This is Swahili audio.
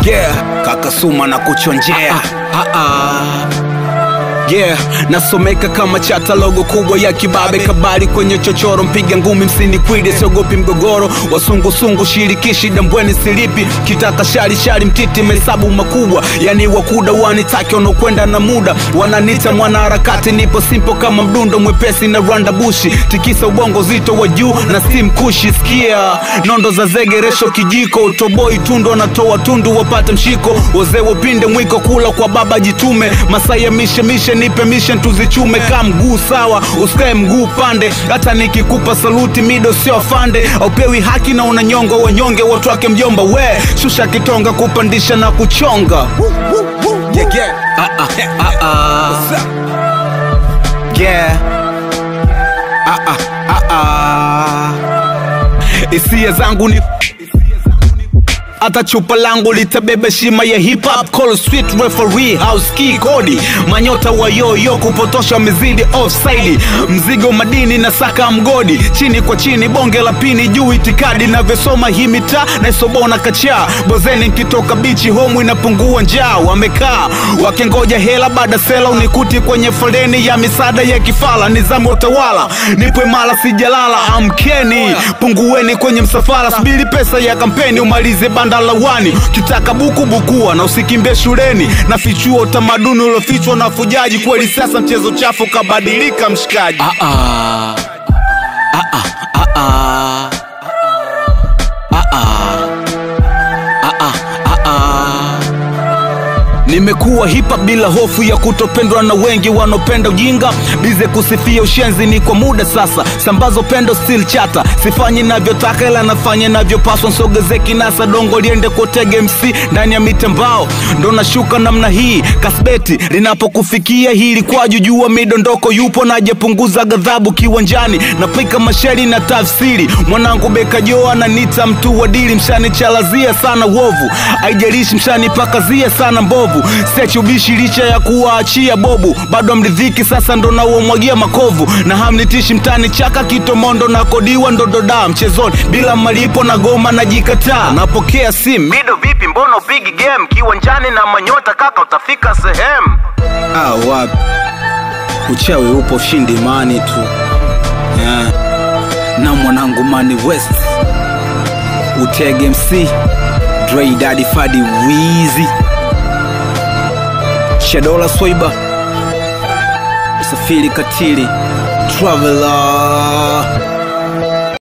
Yeah, kaka Suma na kuchonjea. Yeah, nasomeka kama chata, logo kubwa ya kibabe, kabari kwenye chochoro, mpiga ngumi msini kwide, siogopi mgogoro, wasungu shirikishi dambweni silipi, kitaka shari mtiti mesabu makubwa, yani wakuda wanitaki wanokwenda na muda, wananita mwana harakati, nipo simpo kama mdundo mwepesi na randa bushi, tikisa ubongo zito wa juu na steam kushi, sikia nondo za zege resho kijiko, utoboi tundo natoa tundu wapate mshiko, wazee wapinde mwiko kula kwa baba jitume, masaya mishe nipe mission tuzichume, kama mguu sawa usikae mguu pande, hata nikikupa saluti mido sio afande, aupewi haki na unanyonga wanyonge watu wake mjomba, we shusha kitonga kupandisha na kuchonga. Hisia zangu ni hata chupa langu litabebe shima ya hip hop, call sweet referee, house key kodi, manyota wa yoyo kupotosha mizidi offside, mzigo madini na saka mgodi, chini kwa chini bonge la pini juu itikadi, na vesoma hii mita na isobona kacha, bozeni nkitoka bichi homu inapungua njaa, wamekaa wakengoja hela baada sela, unikuti kwenye foleni ya misada ya kifala, nizamu utawala nipwe mala sijalala, amkeni pungueni kwenye msafara, subiri pesa ya kampeni umalize banda lawani, kitaka bukua na usikimbie shuleni, na fichua utamaduni ulofichwa na fujaji, kweli sasa mchezo chafu kabadilika mshikaji. Nimekuwa hipa bila hofu ya kutopendwa na wengi wanopenda ujinga, bize kusifia ushenzi ni kwa muda sasa, sambazo pendo still chata, sifanyi navyotaka ila nafanya navyopaswa, nsogeze kinasa dongo liende kotege MC ndani ya mitembao, ndo nashuka namna hii kasbeti linapokufikia hili kwa jujua midondoko yupo na ajepunguza ghadhabu kiwanjani, napika masheri na tafsiri, mwanangu beka joa na nita mtu wadili, mshani chalazia sana wovu, haijalishi mshani pakazia sana mbovu, sechubishi licha ya kuwaachia bobu, bado mridhiki sasa ndo na uomwagia makovu, na hamnitishi mtani chaka kitomondo na kodiwa ndododa mchezoni, bila malipo na goma na jikataa, napokea simu mido vipi mbona upigi game, kiwanjani na manyota kaka utafika sehemu. Wapi uchawi upo, shindi imani tu, na mwanangu Mani West Utege MC Dre Daddy Fadi Weezy Shadola Swaiba Safiri Katili Traveler.